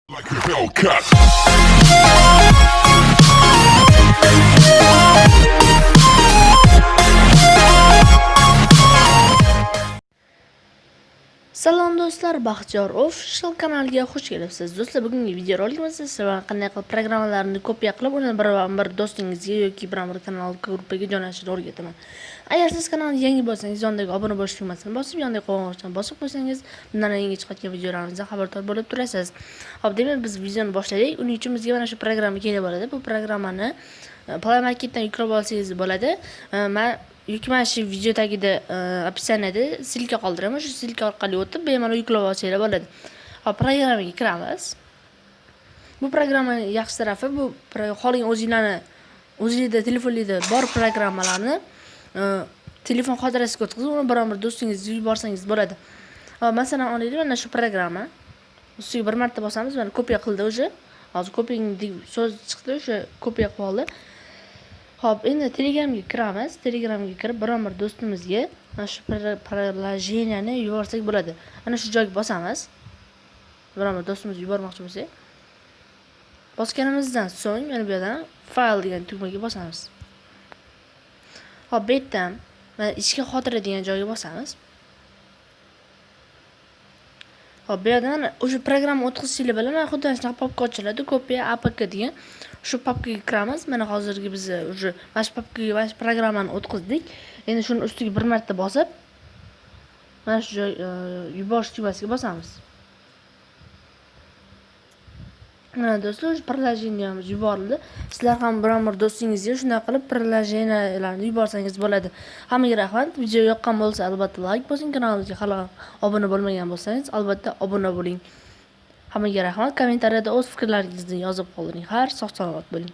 Like a Hellcat. Salom do'stlar, Baxtiyor Official kanaliga xush kelibsiz. Do'stlar, bugungi video rolikimizda sizlar qanday qilib programmalarni kopiya qilib, uni bir do'stingizga yoki bir kanal gruppaga joylashtirishni o'rgataman. Agar siz kanalga yangi bo'lsangiz, yondagi obuna bo'lish tugmasini bosib, yondagi qo'ng'iroqchani bosib qo'ysangiz, bundan yangi chiqadigan videolarimizdan xabardor bo'lib turasiz. Xo'p, demak biz videoni boshladik. Uning uchun bizga mana shu programma kerak bo'ladi. Bu programmani Play Marketdan yuklab olsangiz bo'ladi. Men mana shu video tagida описаниеda silka qoldiraman. Shu silka orqali o'tib bemalol yuklab olsanglar bo'ladi. Hop, programmaga kiramiz. Bu programmaning yaxshi tarafi bu xohlagan o'zingizda telefoningizda bor programmalarni telefon xotirasiga o'tkazib, uni bir do'stingizga yuborsangiz bo'ladi. Hop, masalan, olaylik, mana shu programma. Ustiga bir marta bosamiz, mana kopiya qildi o'sha. Hozir copying deb so'z chiqdi, o'sha kopiya qilib oldi. Hop, endi Telegramga kiramiz. Telegramga kirib, bir do'stimizga mana shu приложениeni yuborsak bo'ladi. Ana shu joyga bosamiz. Bir do'stimizga yubormoqchi bo'lsak, bosganimizdan so'ng mana bu yerdan fayl degan tugmaga bosamiz. Hop, bu yerdan mana ichki xotira degan joyga bosamiz. Hop, bu yerdan o'sha programma o'tkazishinglar bilan mana xuddi shunaqa papka ochiladi, kopiya APK degan. Shu papkaga kiramiz. Mana hozirgi biz o'sha mana shu papkaga mana shu programmani o'tkazdik. Endi shuni ustiga bir marta bosib, mana shu yuborish tugmasiga bosamiz. Mana do'stlar, shu приложениemiz yuborildi. Sizlar ham bir do'stingizga shunday qilib приложениеlarni yuborsangiz bo'ladi. Hammaga rahmat. Video yoqqan bo'lsa, albatta like bosing. Kanalimizga hali obuna bo'lmagan bo'lsangiz, albatta obuna bo'ling. Hammaga rahmat. Kommentariyada o'z fikrlaringizni yozib qoldiring. Xayr, sog' salomat bo'ling.